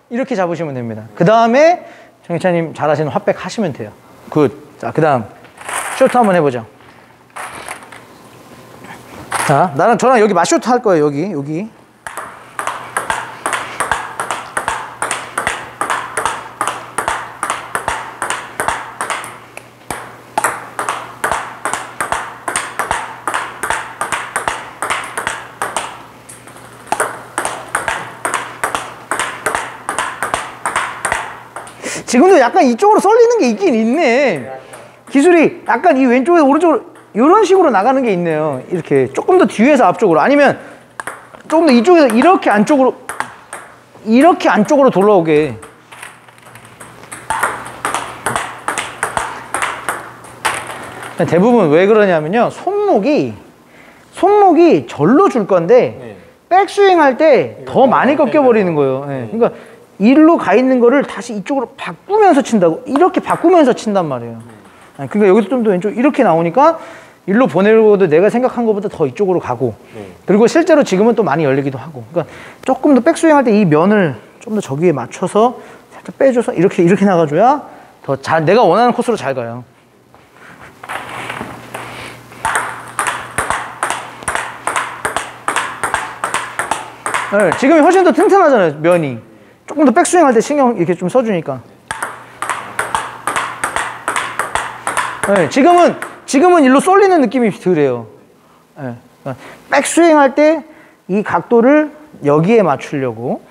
이렇게 잡으시면 됩니다. 그 다음에 정희찬님 잘하시는 헛백 하시면 돼요. 굿. 자, 그 다음 쇼트 한번 해보죠. 자, 저랑 여기 맞쇼트 할 거예요. 여기. 지금도 약간 이쪽으로 쏠리는 게 있긴 있네. 기술이 약간 이 왼쪽에서 오른쪽으로 이런 식으로 나가는 게 있네요. 이렇게 조금 더 뒤에서 앞쪽으로, 아니면 조금 더 이쪽에서 이렇게 안쪽으로 돌아오게. 대부분 왜 그러냐면요, 손목이 절로 줄 건데 백스윙 할 때 더 많이 꺾여 버리는 거예요. 그러니까 일로 가 있는 거를 다시 이쪽으로 바꾸면서 친다고. 이렇게 바꾸면서 친단 말이에요. 그러니까 여기서 좀 더 왼쪽 이렇게 나오니까 일로 보내려고도 내가 생각한 것보다 더 이쪽으로 가고, 그리고 실제로 지금은 또 많이 열리기도 하고. 그러니까 조금 더 백스윙 할 때 이 면을 좀 더 저기에 맞춰서 살짝 빼줘서 이렇게 나가줘야 더 잘, 내가 원하는 코스로 잘 가요. 지금이 훨씬 더 튼튼하잖아요, 면이. 조금 더 백스윙 할 때 신경 이렇게 좀 써주니까. 네, 지금은 일로 쏠리는 느낌이 덜해요. 네, 백스윙 할 때 이 각도를 여기에 맞추려고.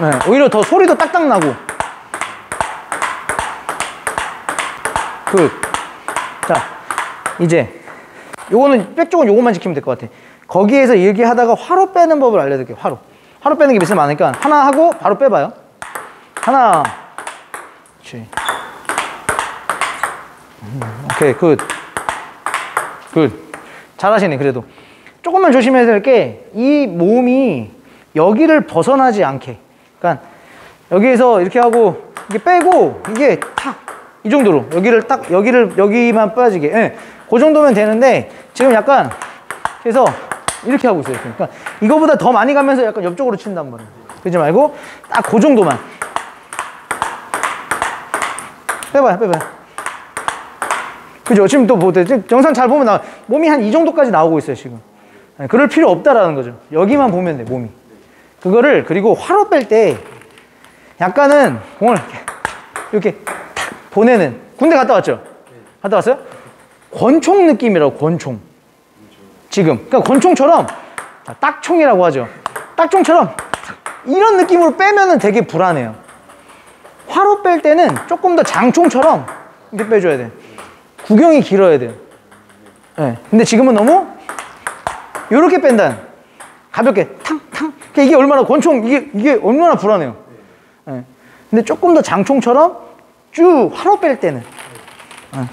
네, 오히려 더 소리도 딱딱 나고. 자, 이제 요거는 백 쪽은 요것만 지키면 될 것 같아. 거기에서 얘기하다가 화로 빼는 법을 알려드릴게요. 화로 빼는 게 미스 많으니까 하나 하고 바로 빼봐요. 하나. 그렇지. 오케이, 굿. 잘하시네. 그래도 조금만 조심해야 될 게 이 몸이 여기를 벗어나지 않게. 그러니까 여기에서 이렇게 하고 이게 빼고 이게 탁 이 정도로 여기만 빠지게. 예, 그 정도면 되는데 지금 약간 그래서 이렇게 하고 있어요. 그러니까 이거보다 더 많이 가면서 약간 옆쪽으로 친단 말이에요. 그러지 말고 딱 그 정도만. 빼봐요. 그죠? 지금 또 뭐, 영상 잘 보면 몸이 한 이 정도까지 나오고 있어요, 지금. 그럴 필요 없다라는 거죠. 여기만 보면 돼, 몸이. 그거를, 그리고 화로 뺄 때, 약간은 공을 이렇게 탁 보내는. 군대 갔다 왔죠? 갔다 왔어요? 권총 느낌이라고, 권총. 지금. 그러니까 권총처럼, 딱총이라고 하죠. 딱총처럼, 이런 느낌으로 빼면은 되게 불안해요. 화로 뺄 때는 조금 더 장총처럼 이렇게 빼줘야 돼. 구경이 길어야 돼요. 네. 근데 지금은 너무 요렇게 뺀다. 가볍게 탕탕. 이게 얼마나 권총 이게 얼마나 불안해요. 네. 근데 조금 더 장총처럼 쭉 화로 뺄 때는. 네.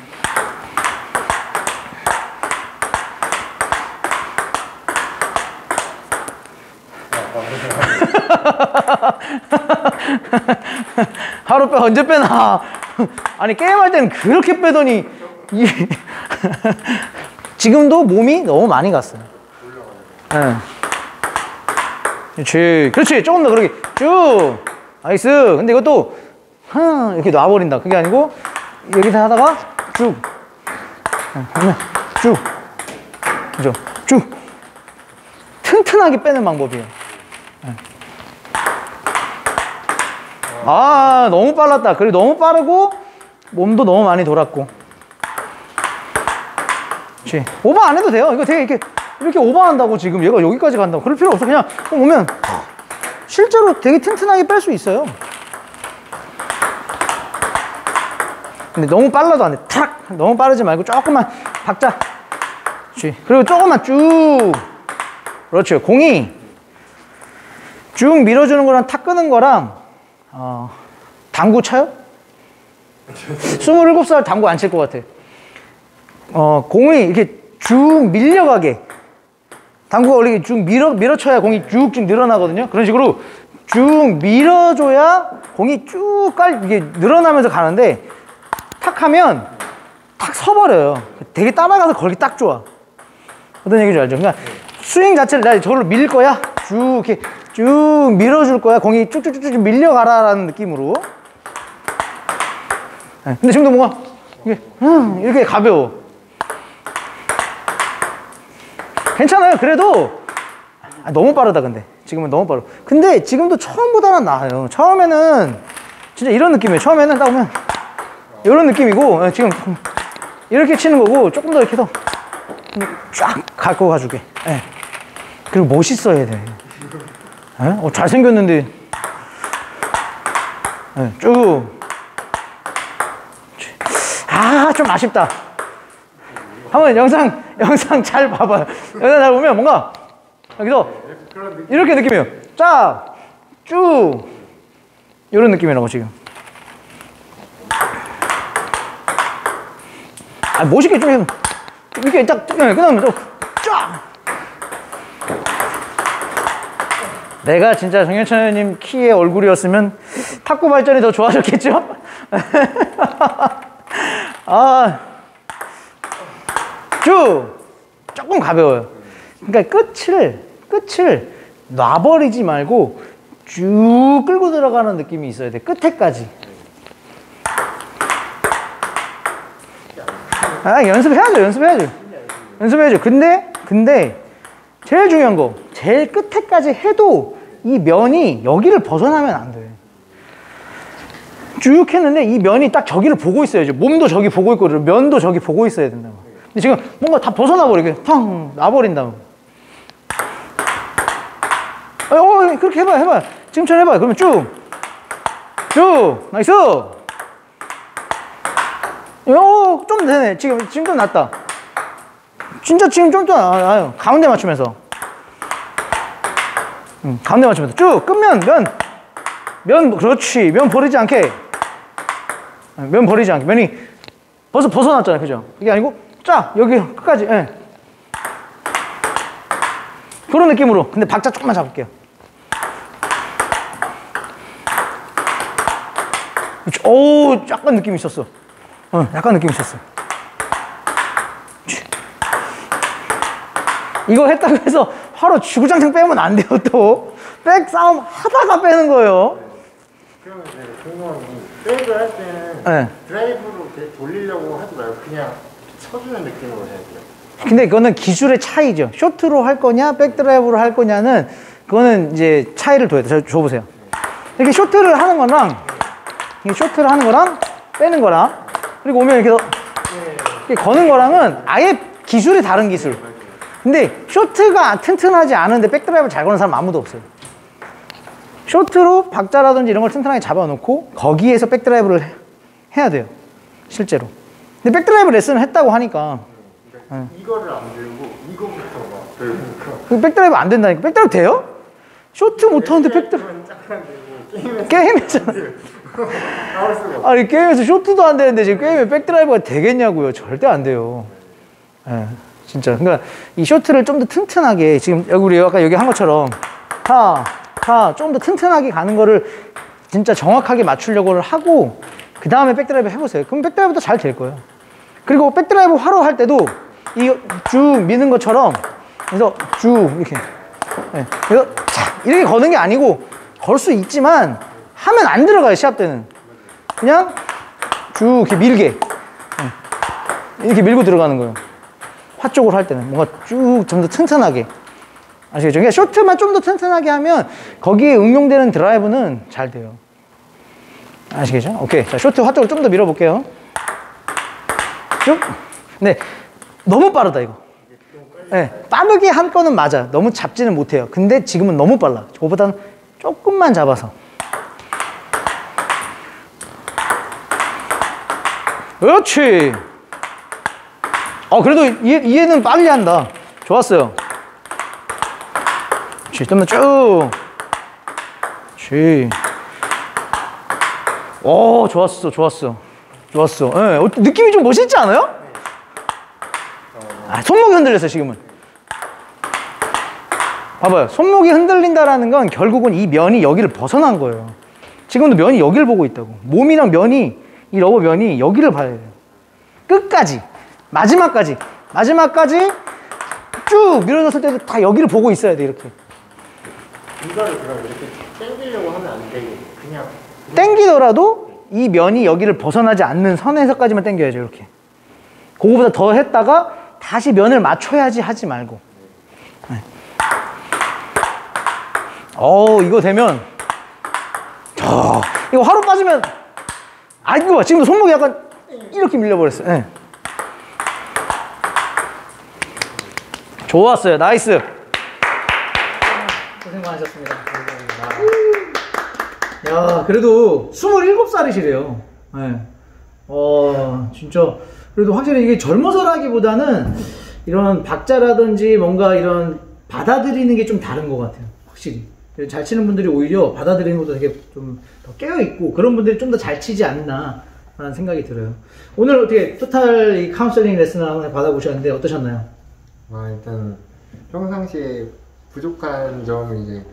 하루 빼 언제 빼나. 아니 게임할 때는 그렇게 빼더니 지금도 몸이 너무 많이 갔어요. 네. 그렇지. 조금 더 그렇게 쭉. 나이스. 근데 이것도 이렇게 놔버린다. 그게 아니고 여기서 하다가 쭉. 그러면 쭉. 그죠? 쭉. 튼튼하게 빼는 방법이에요. 네. 아, 너무 빨랐다. 그리고 너무 빠르고 몸도 너무 많이 돌았고. 그렇지. 오버 안 해도 돼요. 이거 되게 이렇게 오버한다고 지금 얘가 여기까지 간다고 그럴 필요 없어. 그냥 오면 실제로 되게 튼튼하게 뺄 수 있어요. 근데 너무 빨라도 안 돼. 탁! 너무 빠르지 말고 조금만 박자. 그렇지. 그리고 조금만 쭉. 그렇죠. 공이 쭉 밀어주는 거랑 탁 끄는 거랑 당구 쳐요? 27살 당구 안 칠 것 같아. 공이 이렇게 쭉 밀려가게. 당구가 원래 쭉 밀어쳐야 공이 쭉쭉 늘어나거든요. 그런 식으로 쭉 밀어줘야 공이 쭉 이게 늘어나면서 가는데 탁 하면 탁 서버려요. 되게 따라가서 걸기 딱 좋아. 어떤 얘기인지 알죠? 그러니까 스윙 자체를 나 저걸로 밀 거야. 쭉 이렇게 쭉 밀어줄 거야. 공이 쭉쭉쭉 밀려가라라는 느낌으로. 네. 근데 지금도 뭔가 이렇게 가벼워. 괜찮아요. 그래도 너무 빠르다. 근데 지금은 너무 빠르고. 근데 지금도 처음보다는 나아요. 처음에는 진짜 이런 느낌이에요. 처음에는 딱 보면 이런 느낌이고 지금 이렇게 치는 거고 조금 더 이렇게 더 쫙 갖고 가주게. 네. 그리고 멋있어야 돼. 네? 잘생겼는데 네, 쭉. 좀 아쉽다. 한번 영상 잘 봐봐요. 영상 잘 보면 뭔가 여기서 이렇게 느낌이에요. 쫙, 쭉 이런 느낌이라고 지금. 멋있게 좀 해서 이렇게 딱 그다음에 또 쫙. 내가 진짜 정현찬 의원님 키의 얼굴이었으면 탁구 발전이 더 좋아졌겠죠? 쭉 조금 가벼워요. 그러니까 끝을 놔버리지 말고 쭉 끌고 들어가는 느낌이 있어야 돼. 끝에까지. 연습해야죠. 근데 제일 중요한 거 제일 끝에까지 해도 이 면이 여기를 벗어나면 안 돼. 쭉 했는데 이 면이 딱 저기를 보고 있어야죠. 몸도 저기 보고 있고 면도 저기 보고 있어야 된다고. 근데 지금 뭔가 다 벗어나 버리게 팡 나버린다고. 그렇게 해봐요. 지금처럼 해봐요. 그러면 쭉 나이스. 좀 되네. 지금 좀 낫다. 진짜 지금 좀 더 나아요. 가운데 맞추면서. 가운데 맞추면서 쭉 끝면 면 그렇지. 면 버리지 않게. 면 버리지 않게. 면이 벌써 벗어났잖아요. 그죠? 이게 아니고 쫙 여기 끝까지. 예. 그런 느낌으로. 근데 박자 조금만 잡을게요. 오, 약간 느낌이 있었어. 약간 느낌이 있었어. 이거 했다고 해서 바로 주구장창 빼면 안 돼요, 또. 백 싸움 하다가 빼는 거예요. 그러면 이제 궁금한 게, 백을 할 때는 네. 드라이브로 이렇게 돌리려고 하지 말고 그냥 쳐주는 느낌으로 해야 돼요. 근데 그거는 기술의 차이죠. 쇼트로 할 거냐, 백드라이브로 할 거냐는, 그거는 이제 차이를 둬야 돼요. 줘보세요. 이렇게 쇼트를 하는 거랑, 빼는 거랑, 그리고 오면 이렇게 거는 거랑은 아예 기술이 다른 기술. 근데 쇼트가 튼튼하지 않은데 백드라이브 잘 거는 사람 아무도 없어요. 쇼트로 박자라든지 이런 걸 튼튼하게 잡아놓고 거기에서 백드라이브를 해야 돼요. 실제로. 근데 백드라이브 레슨을 했다고 하니까. 이거를 안 들고 이거부터 막 들으니까. 백드라이브 안 된다니까. 백드라이브 돼요? 쇼트 못하는데 백드라이브. 게임이잖아. 아니 게임에서 쇼트도 안 되는데 지금 게임에 백드라이브가 되겠냐고요. 절대 안 돼요. 네, 진짜. 그러니까 이 쇼트를 좀 더 튼튼하게 지금 우리 아까 여기 한 것처럼 좀 더 튼튼하게 가는 거를 진짜 정확하게 맞추려고 하고 그 다음에 백드라이브 해보세요. 그럼 백드라이브도 잘 될 거예요. 그리고 백드라이브 화로 할 때도 이거 쭉 미는 것처럼 그래서 쭉 이렇게 그래서 이렇게 거는 게 아니고 걸 수 있지만 하면 안 들어가요. 시합 때는 그냥 쭉 이렇게 밀게 이렇게 밀고 들어가는 거예요. 화 쪽으로 할 때는 뭔가 쭉 좀 더 튼튼하게 아시겠죠? 그러니까 쇼트만 좀 더 튼튼하게 하면 거기에 응용되는 드라이브는 잘 돼요. 아시겠죠? 오케이. 자, 쇼트 화 쪽으로 좀 더 밀어볼게요. 쭉. 네, 너무 빠르다 이거. 네, 빠르게 한 거는 맞아. 너무 잡지는 못해요. 근데 지금은 너무 빨라. 그거보다는 조금만 잡아서. 그렇지. 그래도 얘는 빨리 한다. 좋았어요. 그렇지. 좀 더 쭉. 그렇지. 오, 좋았어. 네, 느낌이 좀 멋있지 않아요? 손목이 흔들렸어요, 지금은. 봐봐요. 손목이 흔들린다라는 건 결국은 이 면이 여기를 벗어난 거예요. 지금도 면이 여기를 보고 있다고. 몸이랑 면이, 이 러버 면이 여기를 봐야 돼요. 끝까지. 마지막까지 쭉 밀어줬을 때도 다 여기를 보고 있어야 돼, 이렇게. 이거를 그럼 이렇게 당기려고 하면 안 되고 그냥 당기더라도 이 면이 여기를 벗어나지 않는 선에서까지만 당겨야죠, 이렇게. 그거보다 더 했다가 다시 면을 맞춰야지 하지 말고. 네. 이거 되면 이거 화로 빠지면 이거 봐. 지금도 손목이 약간 이렇게 밀려버렸어요. 네. 좋았어요. 나이스. 고생 많으셨습니다. 야, 그래도 27살이시래요. 네. 진짜. 그래도 확실히 이게 젊어서라기보다는 이런 박자라든지 뭔가 이런 받아들이는 게 좀 다른 것 같아요. 확실히. 잘 치는 분들이 오히려 받아들이는 것도 되게 좀 더 깨어있고 그런 분들이 좀 더 잘 치지 않나 라는 생각이 들어요. 오늘 어떻게 토탈 이 카운셀링 레슨을 한번 받아보셨는데 어떠셨나요? 일단 평상시에 부족한 점은 이제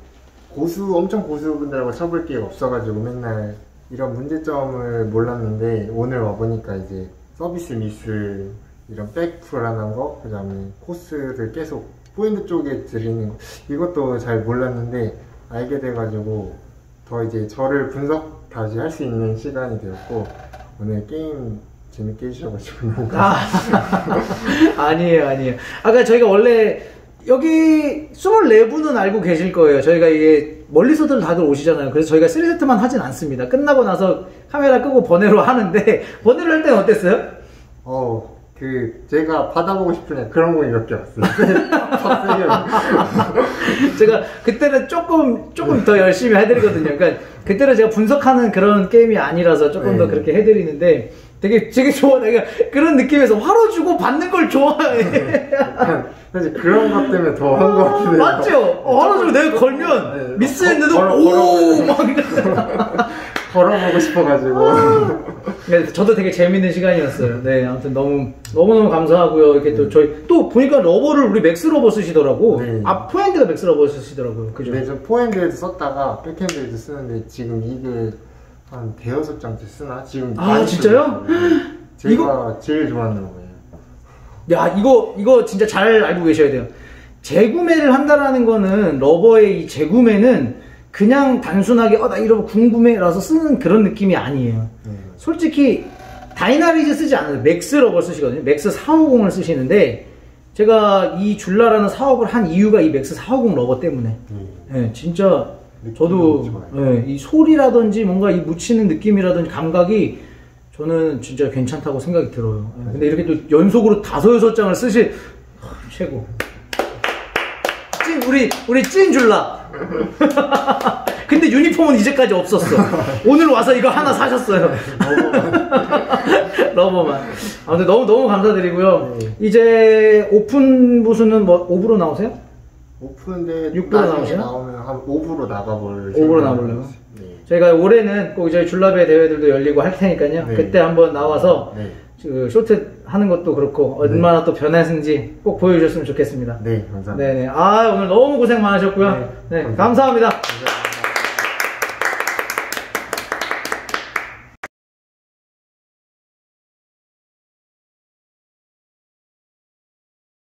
엄청 고수분들하고 쳐볼 기회가 없어가지고 맨날 이런 문제점을 몰랐는데 오늘 와보니까 이제 서비스 미스, 이런 백 불안한 거, 그 다음에 코스를 계속 포인트 쪽에 들이는 거, 이것도 잘 몰랐는데 알게 돼가지고 더 이제 저를 분석 다시 할 수 있는 시간이 되었고 오늘 게임 재밌게 해주셔가지고 아니에요. 아까 저희가 원래 여기 24분은 알고 계실 거예요. 저희가 이게 멀리서들 다들 오시잖아요. 그래서 저희가 3세트만 하진 않습니다. 끝나고 나서 카메라 끄고 번외로 하는데, 번외로 할 때는 어땠어요? 제가 받아보고 싶은 그런 공이 몇 개 왔어요. 제가 그때는 조금 더 열심히 해드리거든요. 그러니까 그때는 제가 분석하는 그런 게임이 아니라서 조금 더 그렇게 해드리는데 되게 좋아. 내가 그런 느낌에서 화로 주고 받는 걸 좋아해. 사실 그런 것 때문에 더 한 것 같은데. 맞죠? 화로 주고 내가 걸면 미스했는데도 오! 막 이러잖아. 걸어보고 싶어가지고. 네, 저도 되게 재밌는 시간이었어요. 네, 아무튼 너무너무 감사하고요. 이렇게 또 저희 또 보니까 러버를 우리 맥스 러버 쓰시더라고. 네. 포핸드가 맥스 러버 쓰시더라고요. 그죠? 네, 저 포핸드에도 썼다가 백핸드에도 쓰는데 지금 이게 한 대여섯 장째 쓰나? 지금 많이 진짜요? 제가 제일 좋아하는 거예요. 야, 이거 진짜 잘 알고 계셔야 돼요. 재구매를 한다라는 거는, 러버의 이 재구매는 그냥 단순하게 나 이러고 궁금해라서 쓰는 그런 느낌이 아니에요. 솔직히 다이나리즈 쓰지 않아요. 맥스 러버 쓰시거든요. 맥스 450을 쓰시는데, 제가 이 줄라라는 사업을 한 이유가 이 맥스 450 러버 때문에. 네, 진짜 저도 이 소리라든지 뭔가 이 묻히는 느낌이라든지 감각이 저는 진짜 괜찮다고 생각이 들어요. 근데 이렇게 또 연속으로 5-6장을 쓰실 최고. 우리 찐 줄라. 근데 유니폼은 이제까지 없었어. 오늘 와서 이거 하나 사셨어요. 러버만. 아무튼 너무 감사드리고요. 이제 오픈 부수는 뭐 5부로 나오세요? 오픈인데 6부로 나중에 나오세요? 나오면 한 5부로 나가볼 5부로 나오려고? 네. 저희가 올해는 꼭 저희 줄라베 대회들도 열리고 할 테니까요. 네. 그때 한번 나와서 그 쇼트 하는 것도 그렇고 얼마나 또 변했는지 꼭 보여주셨으면 좋겠습니다. 네, 감사합니다. 네네. 오늘 너무 고생 많으셨고요. 네, 감사합니다.